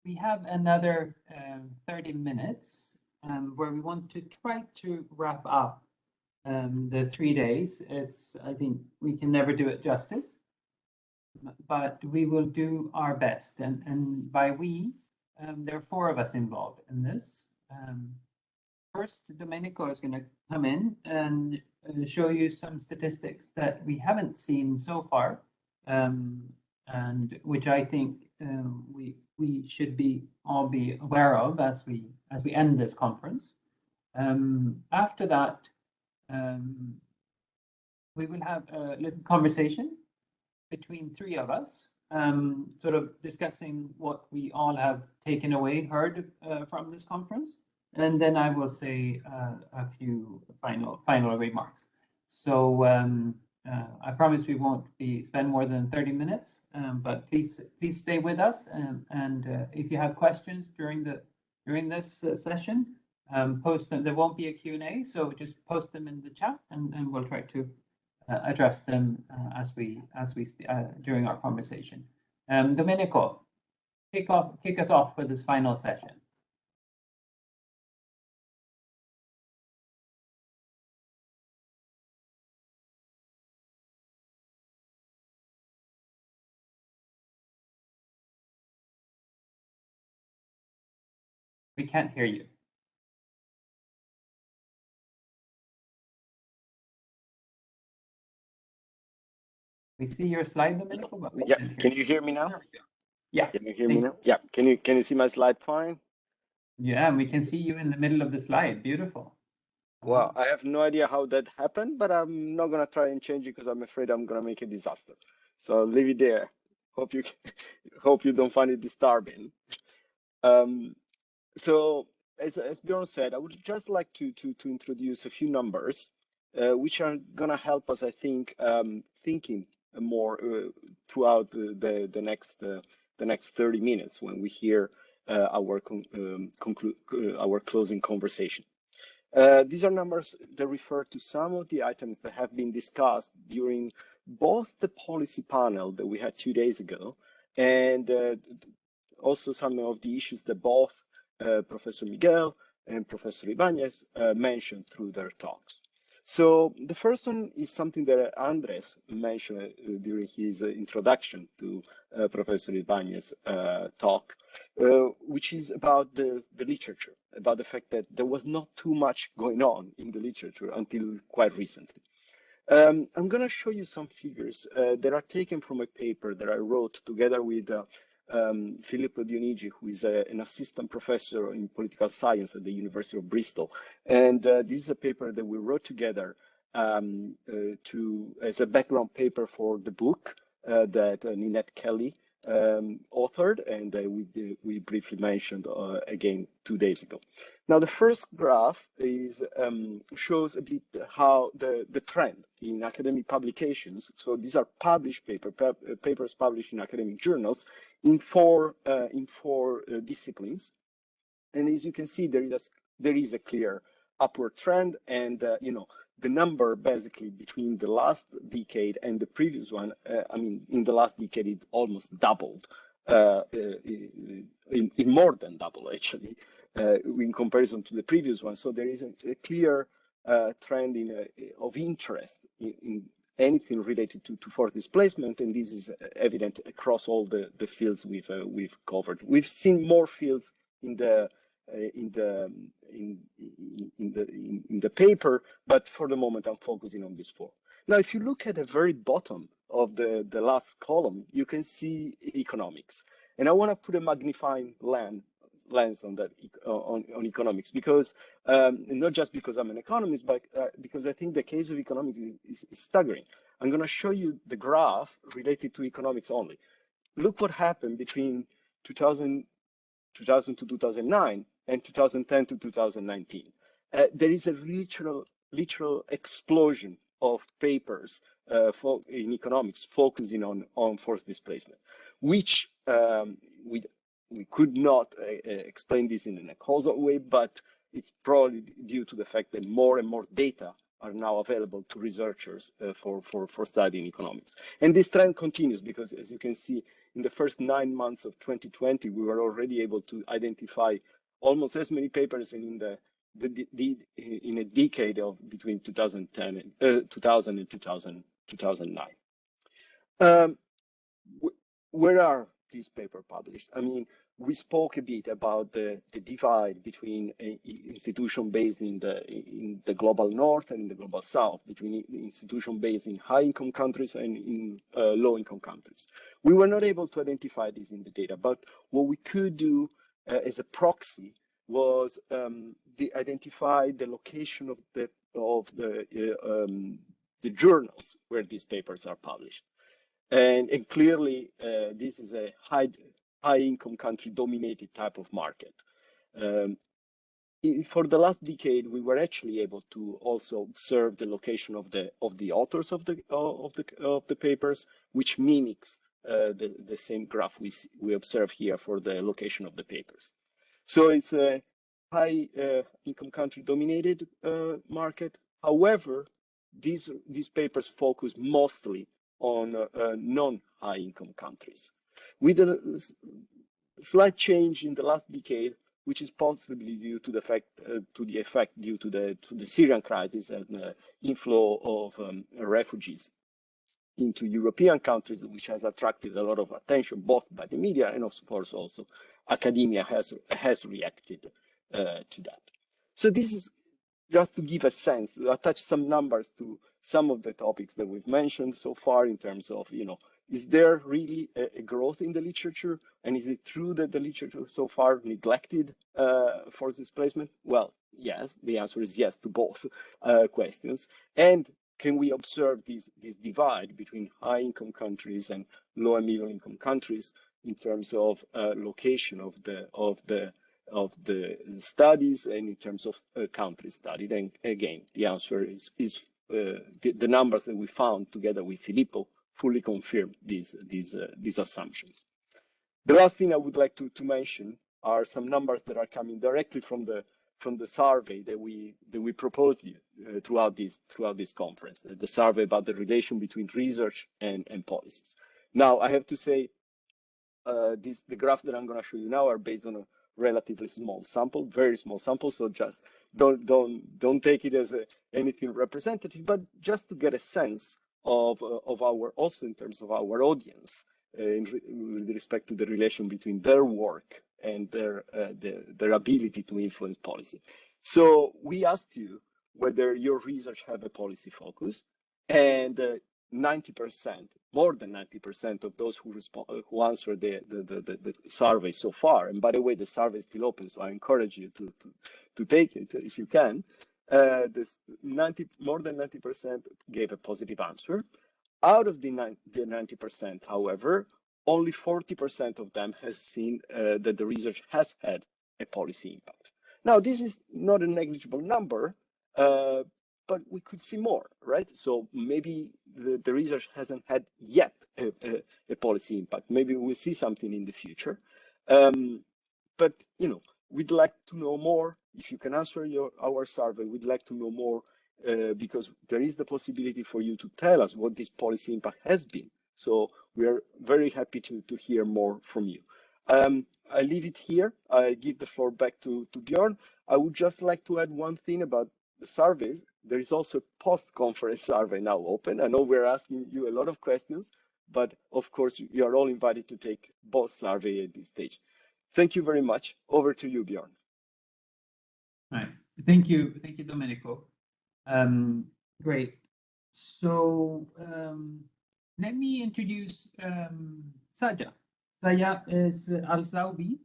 we have another 30 minutes where we want to try to wrap up the 3 days. I think we can never do it justice, but we will do our best. And by we, there are 4 of us involved in this. First, Domenico is going to come in and show you some statistics that we haven't seen so far, and which I think we should all be aware of as we end this conference. After that, we will have a little conversation between 3 of us, sort of discussing what we all have taken away, heard from this conference. And then I will say a few final remarks. So I promise we won't spend more than 30 minutes, but please stay with us. And if you have questions during this session, post them. There won't be a Q&A, so just post them in the chat, and we'll try to address them as we during our conversation. Domenico, kick us off for this final session. We can't hear you. We see your slide, Domenico, but we can't hear you. Can you hear me now? Yeah. Can you hear me now? Yeah. Can you see my slide fine? Yeah, and we can see you in the middle of the slide. Beautiful. Well, I have no idea how that happened, but I'm not gonna try and change it because I'm afraid I'm gonna make a disaster. So I'll leave it there. Hope you don't find it disturbing. So as Bjorn said, I would just like to introduce a few numbers, which are gonna help us, I think, thinking more throughout the next 30 minutes when we hear our closing conversation. These are numbers that refer to some of the items that have been discussed during both the policy panel that we had 2 days ago and also some of the issues that both Professor Miguel and Professor Ibanez mentioned through their talks. So the first one is something that Andres mentioned during his introduction to Professor Ibanez's talk, which is about the literature, about the fact that there was not too much going on in the literature until quite recently. I'm going to show you some figures that are taken from a paper that I wrote together with Filippo Dionigi, who is an assistant professor in political science at the University of Bristol. And this is a paper that we wrote together as a background paper for the book that Ninette Kelly authored, and we briefly mentioned again 2 days ago. Now, the first graph shows a bit how the trend in academic publications. So these are published papers published in academic journals in four disciplines, and as you can see, there is a clear upward trend, and the number basically between the last decade and the previous one. In the last decade, it almost doubled, in more than double actually, in comparison to the previous one. So there is a clear trend of interest in anything related to forced displacement, and this is evident across all the fields we've covered. We've seen more fields in the paper, but for the moment I'm focusing on these 4. Now, if you look at the very bottom of the last column, you can see economics, and I want to put a magnifying lens on that on economics, because not just because I'm an economist, but because I think the case of economics is staggering. I'm going to show you the graph related to economics only. Look what happened between 2000 to 2009 and 2010 to 2019. There is a literal explosion of papers in economics focusing on forced displacement, which we could not explain this in a causal way, but it's probably due to the fact that more and more data are now available to researchers for studying economics. And this trend continues because, as you can see, in the first 9 months of 2020, we were already able to identify almost as many papers in in a decade of between 2010 and 2000 and 2009. Where are these papers published? I mean, we spoke a bit about the divide between institution based in the global north and in the global south, between institution based in high income countries and in low income countries. We were not able to identify this in the data, but what we could do as a proxy was identify the location of the journals where these papers are published. And clearly, this is a high income country dominated type of market. For the last decade, we were actually able to also observe the location of the authors of the papers, which mimics the same graph we observe here for the location of the papers. So it's a high income country dominated market. However, these papers focus mostly on non-high income countries, with a slight change in the last decade, which is possibly due to the effect due to the Syrian crisis and inflow of refugees into European countries, which has attracted a lot of attention both by the media and of course also academia has reacted to that. So this is just to give a sense, to attach some numbers to some of the topics that we've mentioned so far in terms of, is there really a growth in the literature? And is it true that the literature so far neglected forced displacement? Well, yes, the answer is yes to both questions. And can we observe this divide between high income countries and low and middle income countries in terms of location of the studies and in terms of country studied? And again, the answer is the numbers that we found together with Filippo fully confirm these assumptions. The last thing I would like to mention are some numbers that are coming directly from the survey that we proposed throughout this conference, the survey about the relation between research and policies. Now, I have to say, the graphs that I'm going to show you now are based on a relatively small sample, very small sample. So just don't take it as anything representative, but just to get a sense of our, also in terms of our audience, with respect to the relation between their work and their ability to influence policy. So we asked you whether your research have a policy focus, and 90%, more than 90% of those who answered the survey so far, and by the way, the survey is still open, so I encourage you to take it if you can. More than 90% gave a positive answer. Out of the 90%, however, only 40% of them has seen that the research has had a policy impact. Now, this is not a negligible number, but we could see more, right? So maybe the research hasn't had yet a policy impact. Maybe we'll see something in the future. But, we'd like to know more. If you can answer our survey, we'd like to know more because there is the possibility for you to tell us what this policy impact has been. So we are very happy to hear more from you. I leave it here. I give the floor back to Bjorn. I would just like to add one thing about the surveys. There is also a post-conference survey now open. I know we're asking you a lot of questions, but of course you are all invited to take both surveys at this stage. Thank you very much. Over to you, Bjorn. Right. Thank you, Domenico. Great. So let me introduce Saja. Saja is Al-Saubi.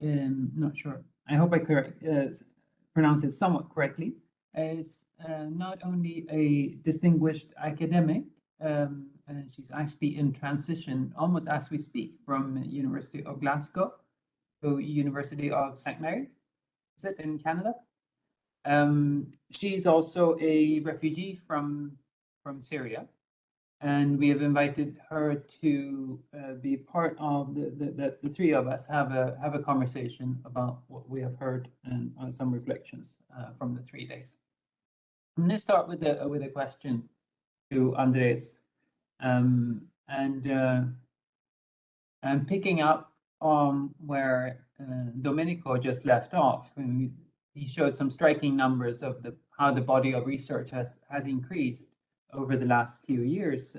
Not sure. I hope I pronounce it somewhat correctly. Is not only a distinguished academic, and she's actually in transition almost as we speak from University of Glasgow to University of St. Mary, is it in Canada? She's also a refugee from Syria, and we have invited her to be part of the three of us have a conversation about what we have heard and some reflections from the 3 days. I'm going to start with a question to Andres, and I'm picking up on where Domenico just left off. He showed some striking numbers of how the body of research has increased over the last few years,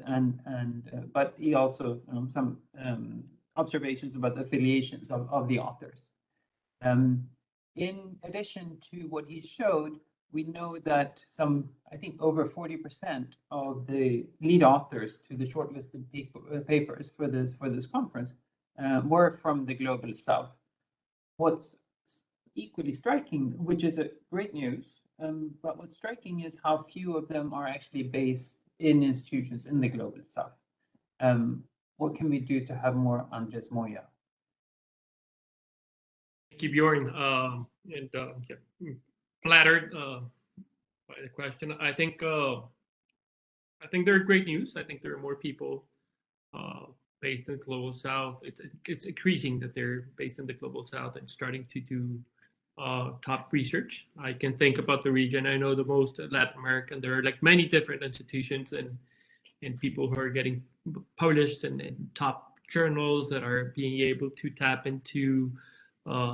but he also some observations about the affiliations of the authors. In addition to what he showed, we know that I think over 40% of the lead authors to the shortlisted papers for this conference were from the Global South. What's equally striking, which is a great news, but what's striking is how few of them are actually based in institutions in the Global South. What can we do to have more Andres Moya? Thank you, Bjorn, flattered by the question. I think they're great news. I think there are more people based in the Global South. It's increasing that they're based in the Global South and starting to do top research. I can think about the region. I know the most Latin American. There are like many different institutions and people who are getting published in top journals that are being able to tap into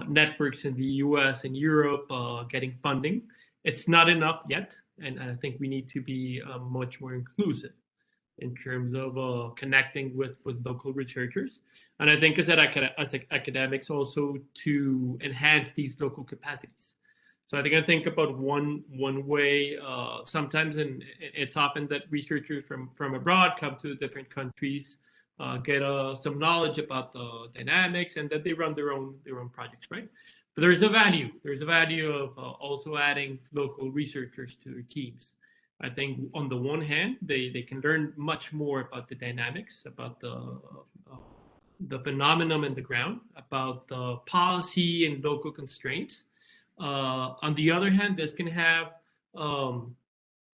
networks in the US and Europe, getting funding. It's not enough yet, and I think we need to be much more inclusive in terms of connecting with local researchers. And I think as academics also to enhance these local capacities. So I think about one way, sometimes, and it's often that researchers from abroad come to different countries, get some knowledge about the dynamics, and that they run their own projects, right? But there's a value. There's a value of also adding local researchers to their teams. I think on the one hand, they can learn much more about the dynamics, about the phenomenon in the ground, about the policy and local constraints. On the other hand, this can have a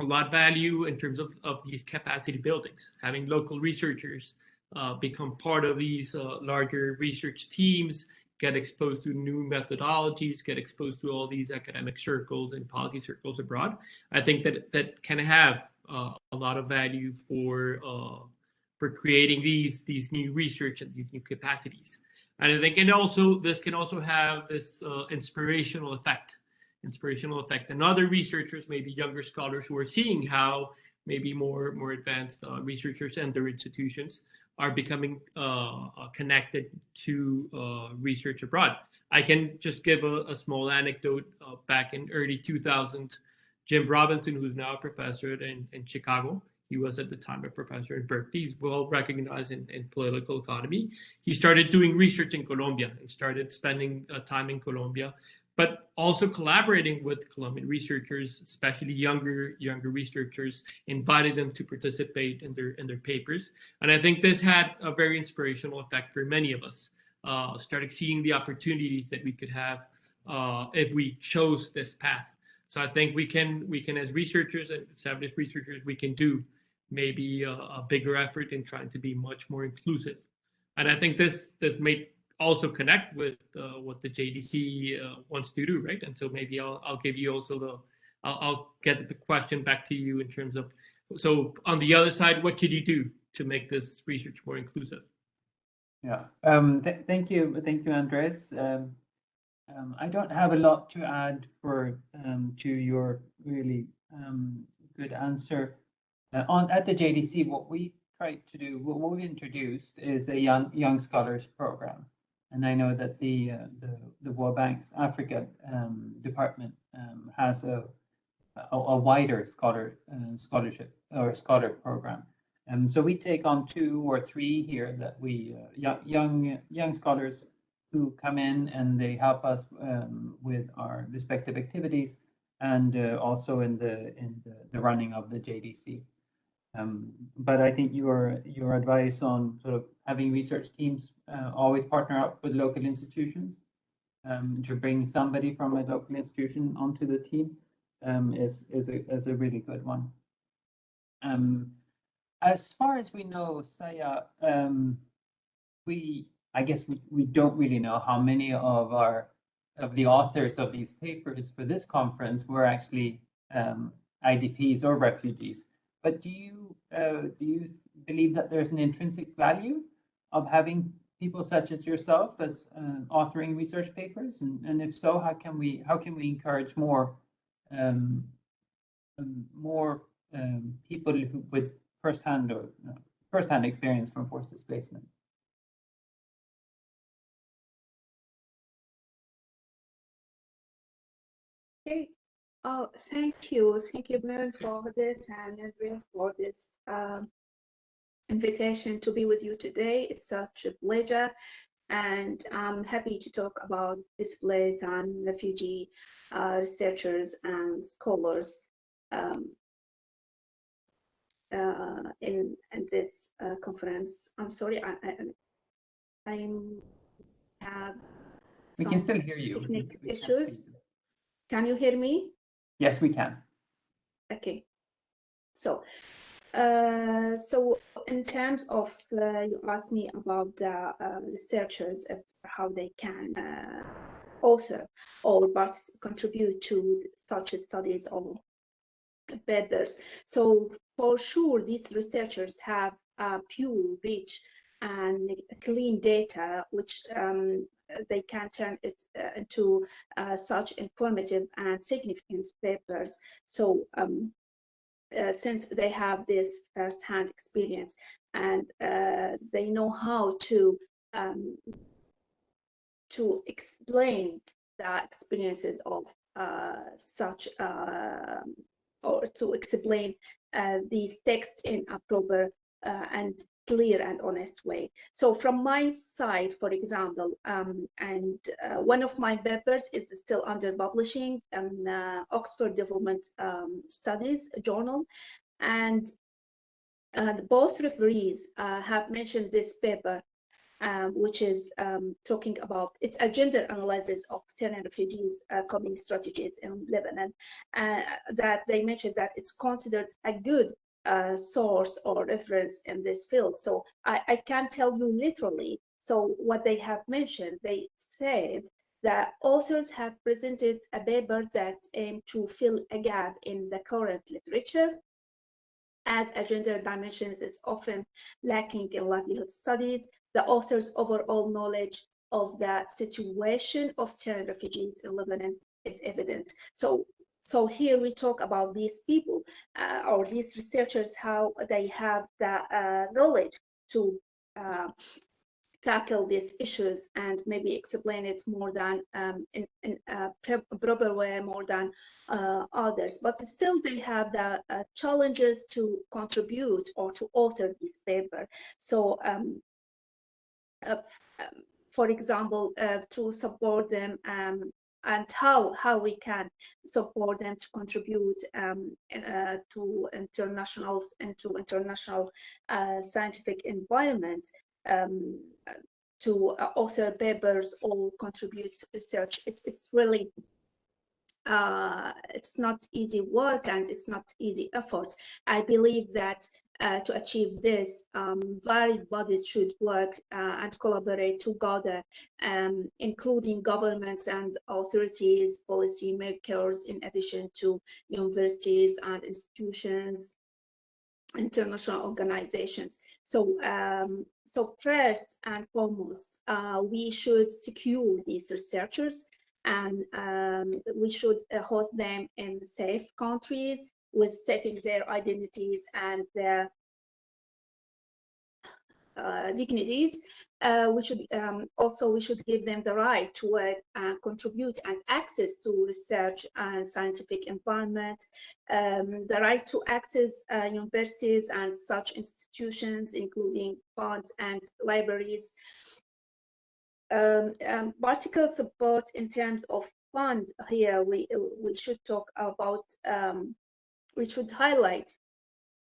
lot of value in terms of these capacity buildings, having local researchers become part of these larger research teams, get exposed to new methodologies, get exposed to all these academic circles and policy circles abroad. I think that can have a lot of value for creating these new research and these new capacities. And I think, this can also have this inspirational effect. And other researchers, maybe younger scholars who are seeing how maybe more advanced researchers and their institutions are becoming connected to research abroad. I can just give a small anecdote. Back in early 2000s, Jim Robinson, who's now a professor in Chicago, he was at the time a professor in Berkeley. He's well recognized in political economy. He started doing research in Colombia and started spending time in Colombia, but also collaborating with Colombian researchers, especially younger researchers, invited them to participate in their papers. And I think this had a very inspirational effect for many of us. Started seeing the opportunities that we could have if we chose this path. So I think we can as researchers and established researchers, we can do maybe a bigger effort in trying to be much more inclusive. And I think this may also connect with what the JDC wants to do, right? And so maybe I'll give you also I'll get the question back to you in terms of, so on the other side, what could you do to make this research more inclusive? Yeah, thank you, Andres. I don't have a lot to add to your really good answer. At the JDC, what we tried to do, what we've introduced is a young scholars program. And I know that the World Bank's Africa department has a wider scholarship or scholar program. So we take on 2 or 3 here that we young scholars who come in and they help us with our respective activities and also in the running of the JDC. But I think your advice on sort of having research teams always partner up with local institutions to bring somebody from a local institution onto the team is a really good one. As far as we know, Saya, I guess we don't really know how many of the authors of these papers for this conference were actually IDPs or refugees. But do you believe that there's an intrinsic value of having people such as yourself as authoring research papers? And if so, how can we encourage more people who with firsthand experience from forced displacement? Okay. Oh, thank you, Mary, for this, and Andreas for this invitation to be with you today. It's such a pleasure, and I'm happy to talk about displaced and refugee researchers and scholars in this conference. I'm sorry, I have We can still hear you. Technical issues. Can you hear me? Yes, we can. Okay. So in terms of you asked me about the researchers, how they can author or contribute to such studies or papers. So for sure, these researchers have pure, rich, and clean data, which they can turn it into such informative and significant papers. So since they have this first-hand experience and they know how to explain the experiences of such or to explain these texts in a proper and clear and honest way. So from my side, for example, one of my papers is still under publishing in Oxford Development Studies journal, and both referees have mentioned this paper, which is talking about it's a gender analysis of Syrian refugees coping strategies in Lebanon, that they mentioned that it's considered a good source or reference in this field. So I can't tell you literally. So what they have mentioned, they said that authors have presented a paper that aimed to fill a gap in the current literature, as a gender dimension is often lacking in livelihood studies. The author's overall knowledge of the situation of Syrian refugees in Lebanon is evident. So here we talk about these people or these researchers, how they have the knowledge to tackle these issues and maybe explain it more than in a proper way, more than others. But still they have the challenges to contribute or to author this paper. So for example, to support them and how we can support them to contribute to international scientific environment, to author papers or contribute to research. It's really it's not easy work and it's not easy efforts. I believe that to achieve this, varied bodies should work and collaborate together, including governments and authorities, policy makers, in addition to universities and institutions, international organizations. So so first and foremost, we should secure these researchers, and we should host them in safe countries with saving their identities and their dignities. We should give them the right to work and contribute and access to research and scientific environment, the right to access universities and such institutions, including funds and libraries. Particular support in terms of fund here, we should talk about, we should highlight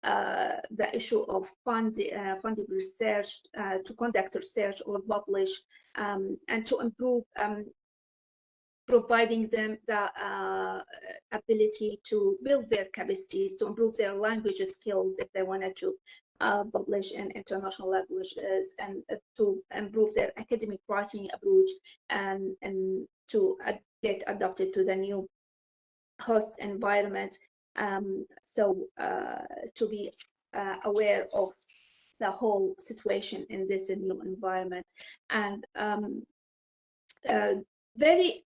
the issue of funding research to conduct research or publish, and to improve providing them the ability to build their capacities, to improve their language skills if they wanted to publish in international languages, and to improve their academic writing approach, and to get adapted to the new host environment. So to be aware of the whole situation in this new environment, and very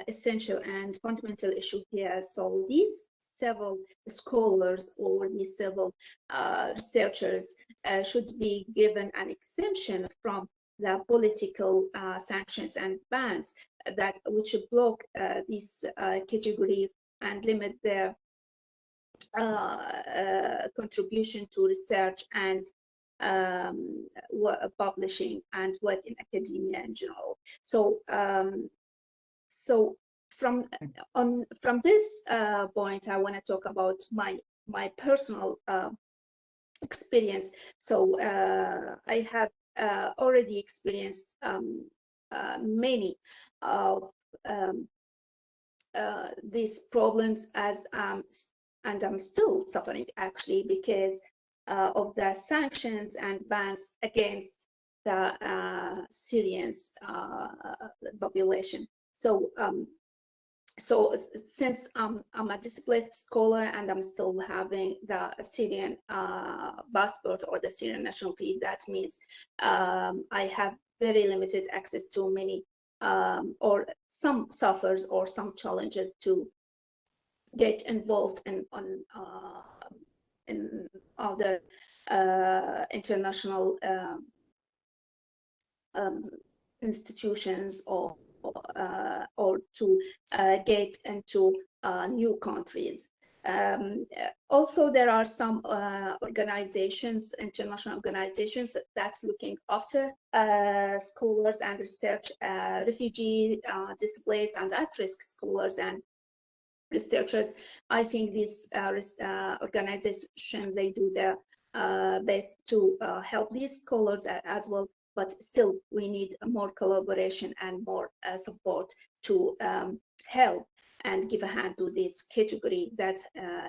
essential and fundamental issue here. So these civil scholars or these civil researchers should be given an exemption from the political sanctions and bans that which block this category and limit their contribution to research and publishing and work in academia in general. So so from this point, I want to talk about my personal experience. So I have already experienced many of these problems and I'm still suffering actually because of the sanctions and bans against the Syrians population. So since I'm a displaced scholar and I'm still having the Syrian passport or the Syrian nationality, that means I have very limited access to many or some suffers or some challenges to get involved in other international institutions or to get into new countries. Also, there are some organizations, international organizations that's looking after scholars and research, refugee, displaced and at-risk scholars and researchers. I think these organizations, they do their best to help these scholars as well, but still we need more collaboration and more support to help and give a hand to this category that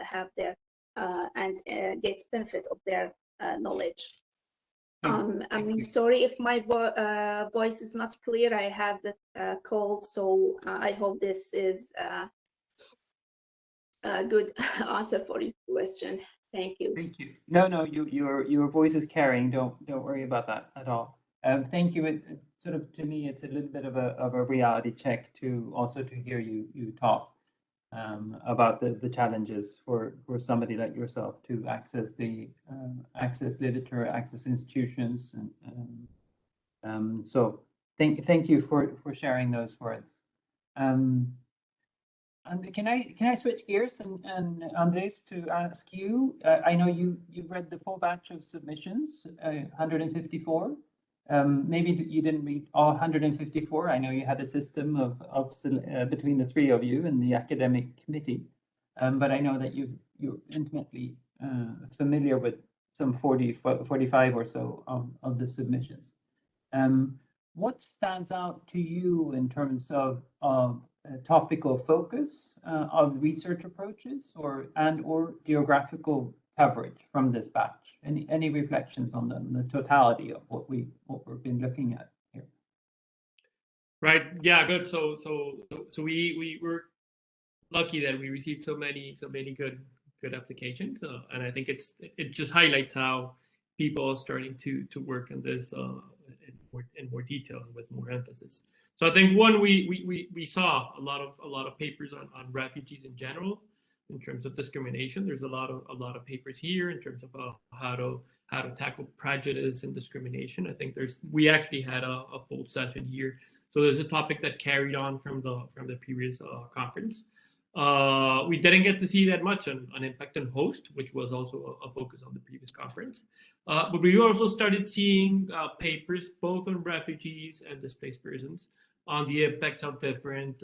have their and get benefit of their knowledge. I'm sorry if my voice is not clear. I have the cold, so I hope this is a good answer for your question. Thank you. Thank you. No, your voice is carrying. Don't worry about that at all. Thank you. It sort of, to me, it's a little bit of a reality check to also to hear you talk about the challenges for somebody like yourself to access access literature, access institutions, and so thank you for sharing those words. And can I switch gears and Andres to ask you? I know you've read the full batch of submissions, 154. Maybe you didn't read all 154. I know you had a system of between the three of you in the academic committee, but I know that you're intimately familiar with some 45 or so of the submissions. What stands out to you in terms of topical focus of research approaches or geographical coverage from this batch? Any reflections on the totality of what we've been looking at here? Right. Yeah. Good. So we were lucky that we received so many good applications, and I think it just highlights how people are starting to work on this in more detail and with more emphasis. So I think one, we saw a lot of papers on refugees in general in terms of discrimination. There's a lot of papers here in terms of how to tackle prejudice and discrimination. I think we actually had a full session here. So there's a topic that carried on from the previous conference. We didn't get to see that much on impact and host, which was also a focus on the previous conference. But we also started seeing papers both on refugees and displaced persons on the impacts of different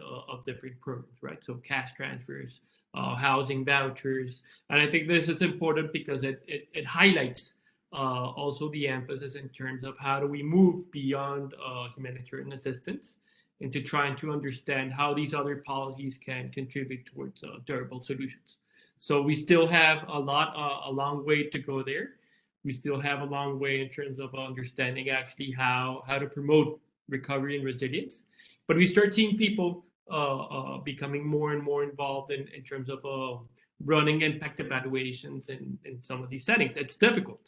programs, right? So cash transfers, housing vouchers, and I think this is important because it highlights also the emphasis in terms of how do we move beyond humanitarian assistance into trying to understand how these other policies can contribute towards durable solutions. So we still have a long way to go there. We still have a long way in terms of understanding actually how to promote recovery and resilience. But we start seeing people becoming more and more involved in terms of running impact evaluations in some of these settings. It's difficult,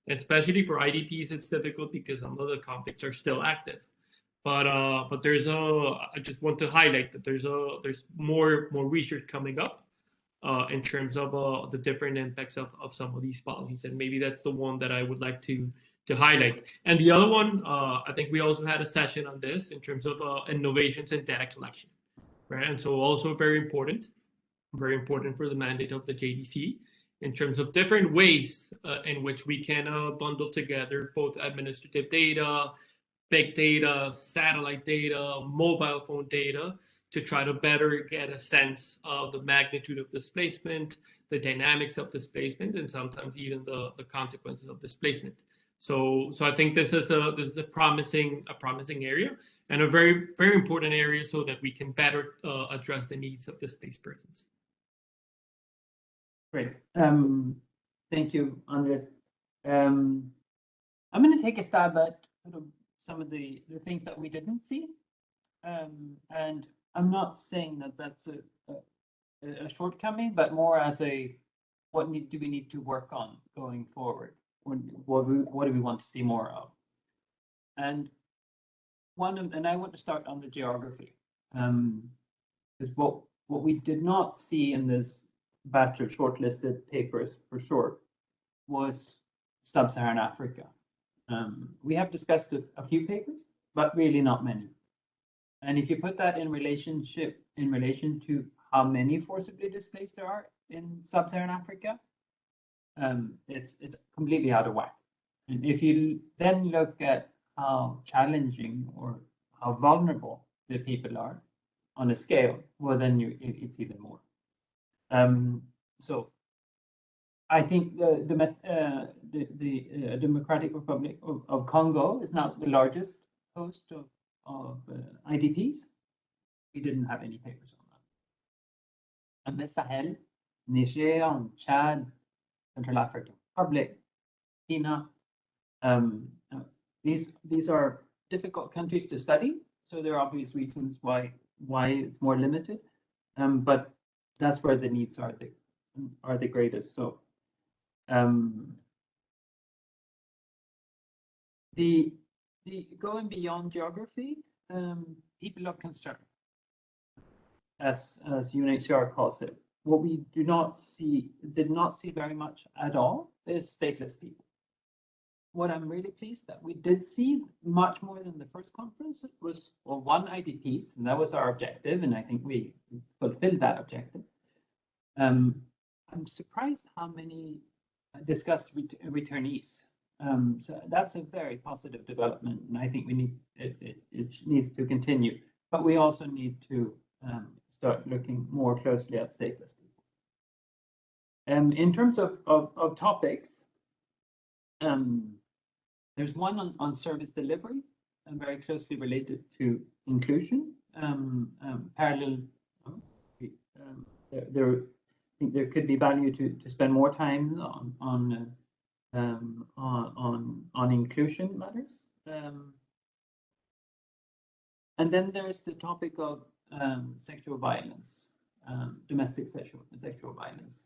especially for IDPs. It's difficult because some of the conflicts are still active. But there's I just want to highlight that there's more research coming up in terms of the different impacts of some of these policies, and maybe that's the one that I would like to highlight. And the other one, I think we also had a session on this in terms of innovations in data collection, right? And so also very important for the mandate of the JDC in terms of different ways in which we can bundle together both administrative data, big data, satellite data, mobile phone data, to try to better get a sense of the magnitude of displacement, the dynamics of displacement, and sometimes even the consequences of displacement. So I think this is a promising area, and a very, very important area, so that we can better address the needs of displaced persons. Great. Thank you, Andres. I'm going to take a stab at sort of some of the things that we didn't see. And I'm not saying that that's a shortcoming, but more as a what do we need to work on going forward? What do we want to see more of? And I want to start on the geography. Is what we did not see in this batch of shortlisted papers for sure was Sub-Saharan Africa. We have discussed a few papers, but really not many. And if you put that in relation to how many forcibly displaced there are in Sub-Saharan Africa, it's completely out of whack. And if you then look at how challenging or how vulnerable the people are on a scale, well, then it's even more. So I think the Democratic Republic of Congo is now the largest host of IDPs. We didn't have any papers on that. And the Sahel, Niger, Chad, Central African Republic, Kenya. These are difficult countries to study, so there are obvious reasons why it's more limited. But that's where the needs are the greatest. So the going beyond geography, people of concern, as UNHCR calls it. What we did not see very much at all is stateless people. What I'm really pleased that we did see much more than the first conference was, well, one IDPs, and that was our objective, and I think we fulfilled that objective. I'm surprised how many discussed returnees. So that's a very positive development, and I think it needs to continue. But we also need to start looking more closely at stateless people. In terms of topics, there's one on service delivery, and very closely related to inclusion. Parallel, I think there could be value to spend more time on inclusion matters. And then there's the topic of sexual violence, domestic sexual violence.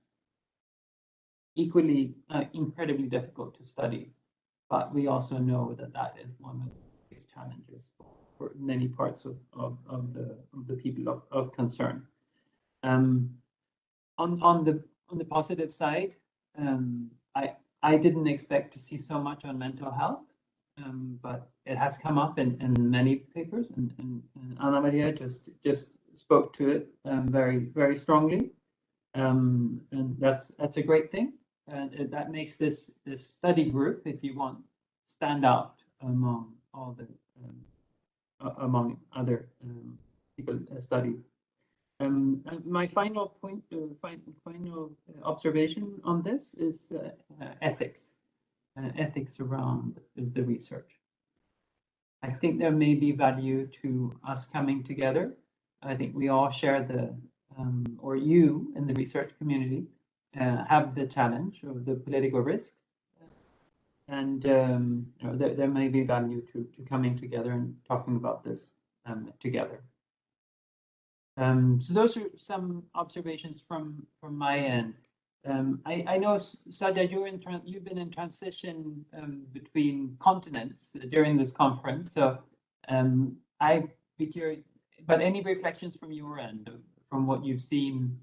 Equally incredibly difficult to study, but we also know that is one of the biggest challenges for many parts of the people of concern. On the positive side, I didn't expect to see so much on mental health, but it has come up in many papers, and Ana Maria just spoke to it very, very strongly, and that's a great thing, and that makes this study group, if you want, stand out among all the among other people studied. My final point, final observation on this is ethics around the research. I think there may be value to us coming together. I think we all share or you in the research community have the challenge of the political risks, and there may be value to coming together and talking about this together. So those are some observations from my end. I know, Sajjad, you've been in transition between continents during this conference, so I'd be curious, but any reflections from your end, from what you've seen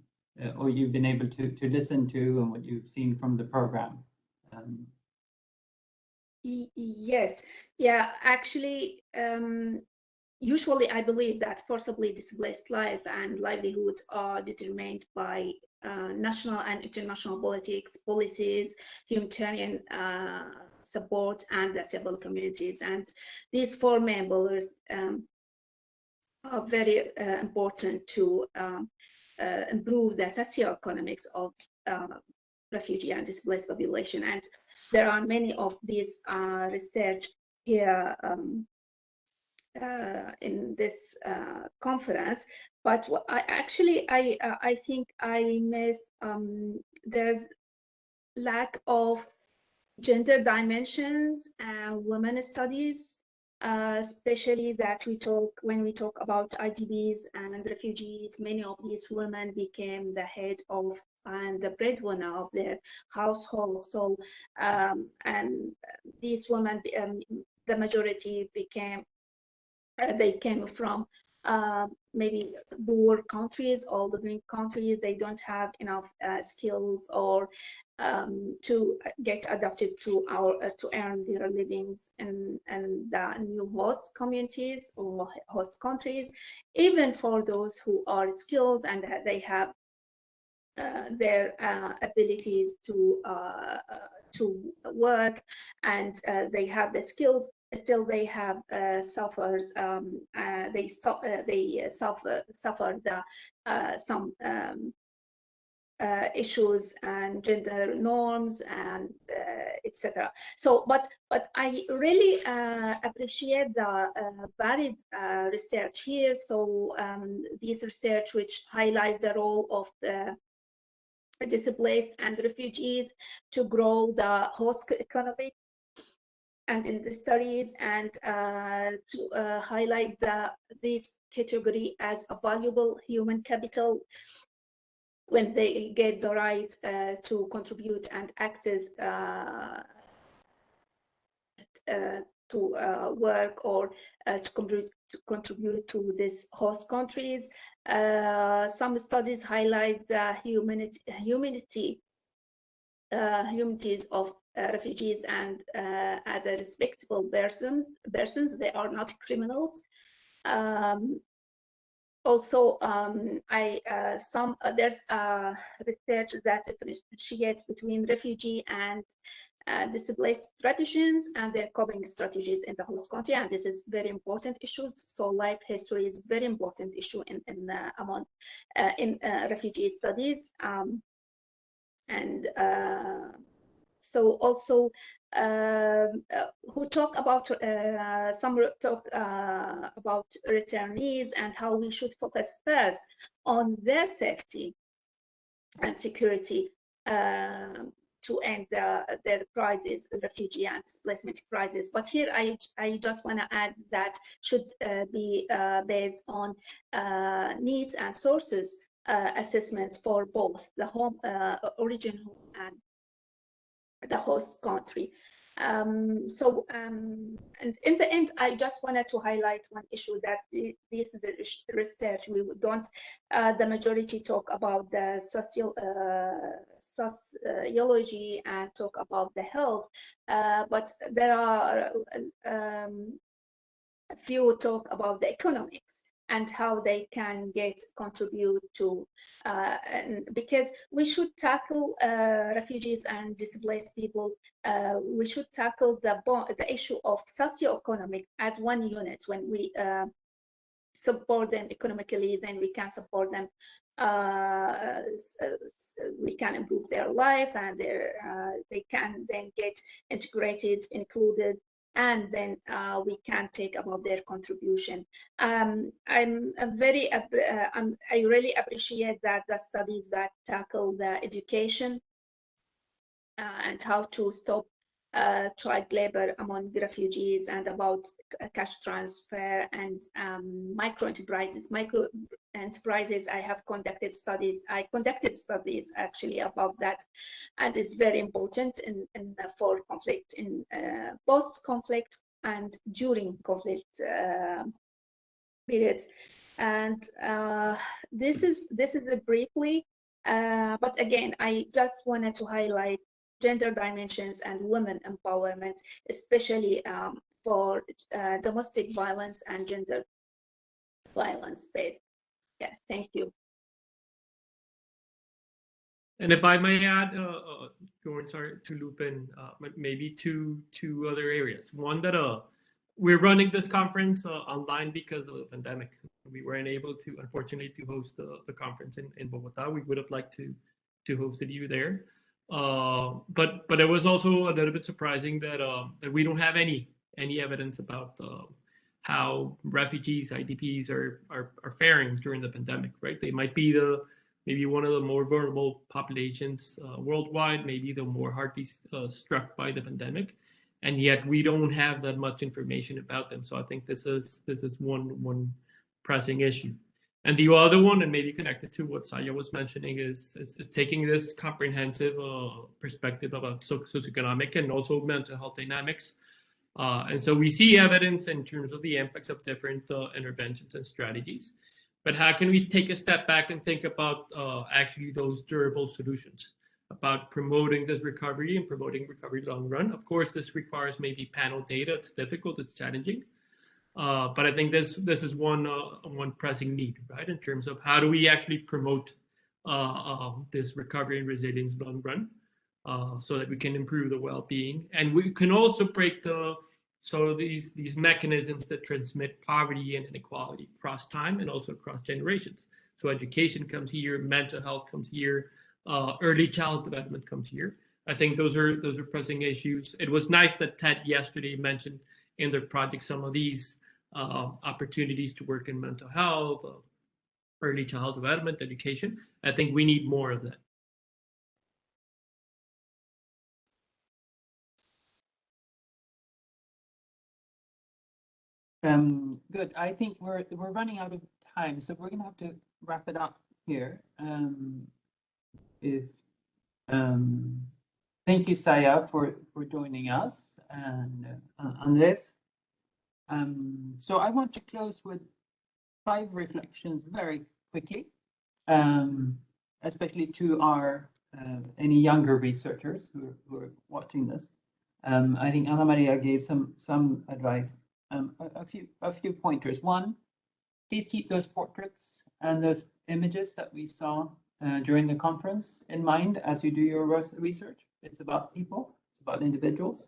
or you've been able to listen to and what you've seen from the program? Yes, yeah, actually, usually I believe that forcibly displaced life and livelihoods are determined by national and international politics, policies, humanitarian support, and the civil communities. And these four main pillars are very important to improve the socioeconomics of refugee and displaced population. And there are many of these research here in this conference, but I think I missed there's lack of gender dimensions and women studies, especially that when we talk about IDPs and refugees. Many of these women became the head of and the breadwinner of their household. So and these women, the majority became they came from maybe poor countries or developing countries. They don't have enough skills or to get adapted to to earn their livings in the new host communities or host countries. Even for those who are skilled and they have their abilities to work and they have the skills, still they have suffer the some issues and gender norms and etc. So but I really appreciate the varied research here. So this research which highlight the role of the displaced and refugees to grow the host economy and in the studies, and to highlight this category as a valuable human capital when they get the right to contribute and access to work or to contribute to these host countries. Some studies highlight the humanities of refugees and as a respectable persons. They are not criminals. Also, there's research that differentiates between refugee and displaced traditions and their coping strategies in the host country, and this is very important issue. So life history is very important issue in refugee studies, and so also who talk about some talk about returnees and how we should focus first on their safety and security to end their crisis, refugee and displacement crisis. But here I just want to add that should be based on needs and sources assessments for both the home origin and the host country. And in the end, I just wanted to highlight one issue that this is the research. We don't, the majority talk about the sociology and talk about the health, but there are a few talk about the economics and how they can contribute to, because we should tackle refugees and displaced people. We should tackle the issue of socioeconomic as one unit. When we support them economically, then we can support them. We can improve their life, and they can then get integrated, included, and then we can take about their contribution. I really appreciate that the studies that tackle the education and how to stop child labor among refugees, and about cash transfer and micro enterprises. enterprises. I conducted studies actually about that, and it's very important for conflict, in post-conflict and during conflict periods. And this is a briefly, but again, I just wanted to highlight gender dimensions and women empowerment, especially for domestic violence and gender violence space. Yeah, thank you. And if I may add, Jordan, sorry, to loop in maybe two other areas. One that we're running this conference online because of the pandemic. We weren't able to, unfortunately, to host the conference in Bogota. We would have liked to hosted you there. But it was also a little bit surprising that that we don't have any evidence about how refugees, IDPs are faring during the pandemic, right? They might be maybe one of the more vulnerable populations worldwide, maybe the more hardly struck by the pandemic, and yet we don't have that much information about them. So I think this is one pressing issue. And the other one, and maybe connected to what Saya was mentioning, is taking this comprehensive perspective about socioeconomic and also mental health dynamics. And so we see evidence in terms of the impacts of different interventions and strategies. But how can we take a step back and think about actually those durable solutions, about promoting this recovery and promoting recovery long run? Of course, this requires maybe panel data. It's difficult, it's challenging. But I think this is one pressing need, right? In terms of how do we actually promote this recovery and resilience long run, so that we can improve the well-being, and we can also break these mechanisms that transmit poverty and inequality across time and also across generations. So education comes here, mental health comes here, early child development comes here. I think those are pressing issues. It was nice that TED yesterday mentioned in their project some of these opportunities to work in mental health, early child development, education. I think we need more of that. Good. I think we're running out of time, so we're gonna have to wrap it up here. Thank you, Saya, for joining us and on this. So I want to close with 5 reflections very quickly, especially to our any younger researchers who are watching this. I think Ana Maria gave some advice. A few pointers. One, please keep those portraits and those images that we saw during the conference in mind as you do your research. It's about people, it's about individuals.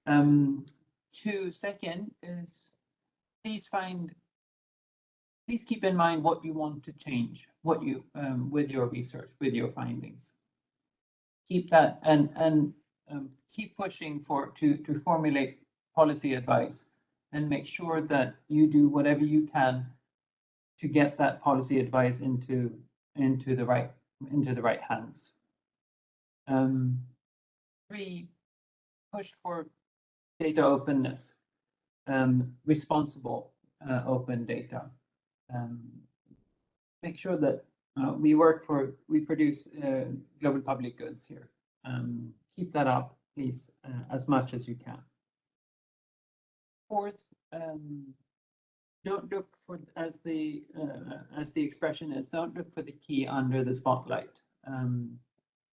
2, second is please keep in mind what you want to change, what you with your research, with your findings. Keep that and keep pushing to formulate policy advice, and make sure that you do whatever you can to get that policy advice into the right hands. 3, push for data openness, responsible open data. Make sure that we produce global public goods here. Keep that up, please, as much as you can. 4th, don't look for, as the expression is, don't look for the key under the spotlight.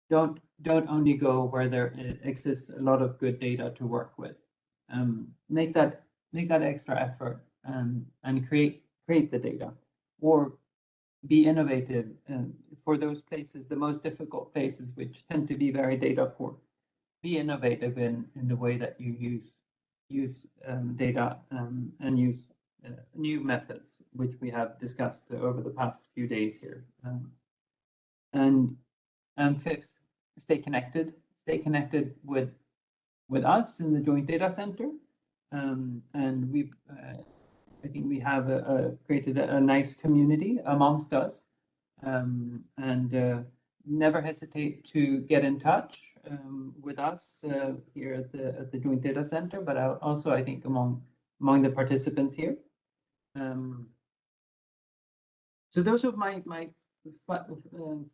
Don't only go where there exists a lot of good data to work with. Make that extra effort and create the data, or be innovative for those places, the most difficult places, which tend to be very data poor. Be innovative in the way that you use data and use new methods, which we have discussed over the past few days here. And 5th, stay connected. Stay connected with us in the Joint Data Center. And I think we have created a nice community amongst us. And never hesitate to get in touch with us here at the Joint Data Center, but also I think among the participants here. So those are my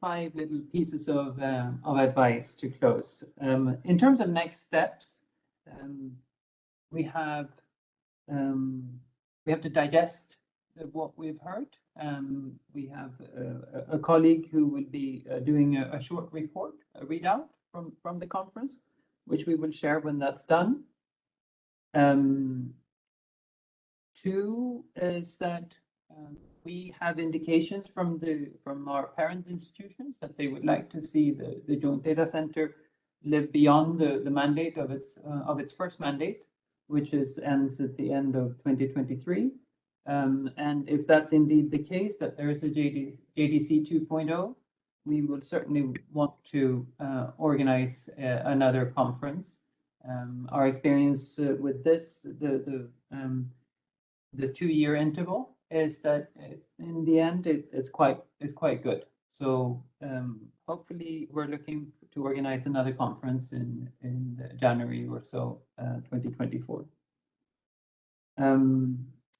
five little pieces of advice to close. In terms of next steps, we have to digest what we've heard. We have a colleague who will be doing a short report, a readout from the conference, which we will share when that's done. Two is that we have indications from our parent institutions that they would like to see the Joint Data Center live beyond the mandate of its first mandate, which ends at the end of 2023. And if that's indeed the case, that there is a JDC 2.0, we will certainly want to organize another conference. Our experience with this, the 2-year interval, is that in the end it's quite good. So hopefully we're looking to organize another conference in January or so, 2024.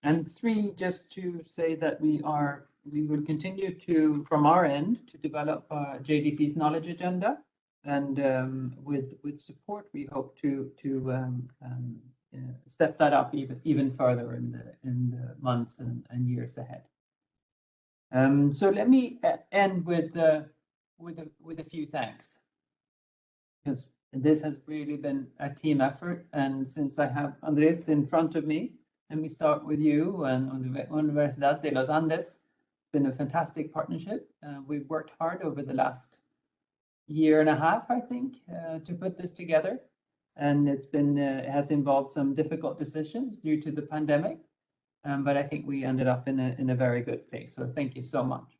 And 3, just to say that we will continue to, from our end, to develop JDC's knowledge agenda, and with support, we hope to step that up even further in the months and years ahead. So let me end with a few thanks, because this has really been a team effort. And since I have Andres in front of me, let me start with you and on the Universidad de los Andes. It's been a fantastic partnership. We've worked hard over the last year and a half, I think, to put this together. And it has involved some difficult decisions due to the pandemic. But I think we ended up in a very good place. So thank you so much.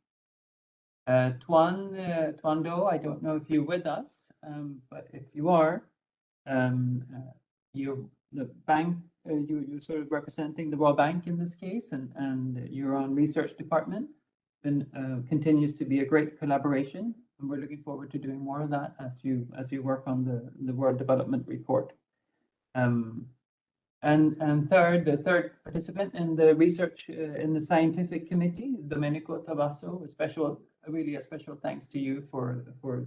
Tuan Do, I don't know if you're with us, but if you are, you're the bank, you're sort of representing the World Bank in this case, and your own research department continues to be a great collaboration. And we're looking forward to doing more of that as you work on the World Development Report. And third, the third participant in the research in the scientific committee, Domenico Tabasso, really a special thanks to you for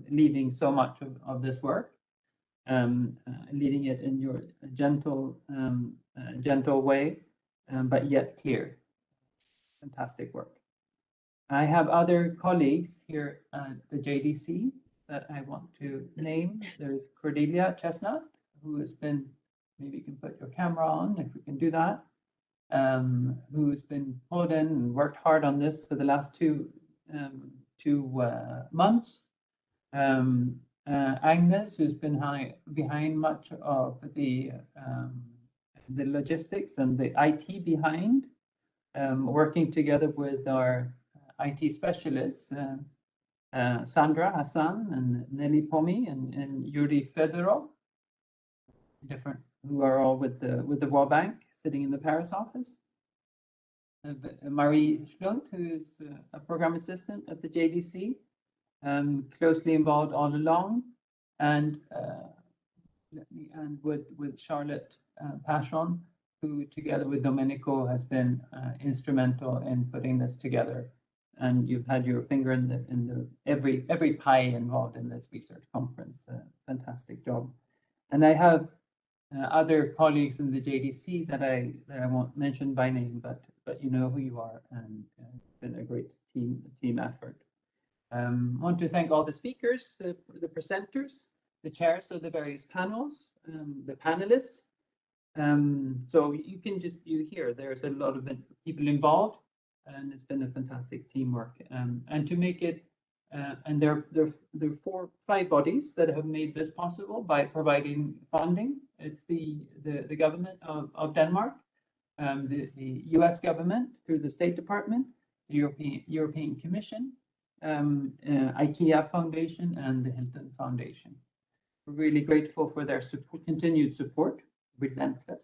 leading so much of this work, leading it in your gentle way, but yet clear. Fantastic work. I have other colleagues here at the JDC that I want to name. There's Cordelia Chestnut, who has been, maybe you can put your camera on if we can do that, who's been pulled in and worked hard on this for the last two months. Agnes, who's been behind much of the logistics and the IT behind, working together with our IT specialists, Sandra Hassan and Nelly Pomi and Yuri Fedorov, who are all with the World Bank, sitting in the Paris office. Marie Schlund, who is a program assistant at the JDC, closely involved all along, and with Charlotte Pashon, who together with Domenico has been instrumental in putting this together. And you've had your finger in every pie involved in this research conference. Fantastic job. And I have other colleagues in the JDC that I won't mention by name, but you know who you are, and it's been a great team effort. Want to thank all the speakers, the presenters, the chairs of the various panels, the panelists. So you hear there's a lot of people involved, and it's been a fantastic teamwork. And to make it, and there are 5 bodies that have made this possible by providing funding. It's the government of Denmark, the US government through the State Department, the European Commission, IKEA Foundation, and the Hilton Foundation. We're really grateful for their continued support, relentless.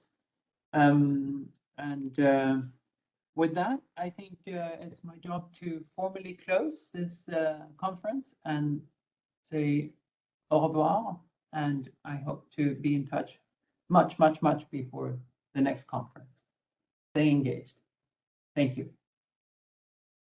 With that, I think it's my job to formally close this conference and say au revoir, and I hope to be in touch much before the next conference. Stay engaged. Thank you.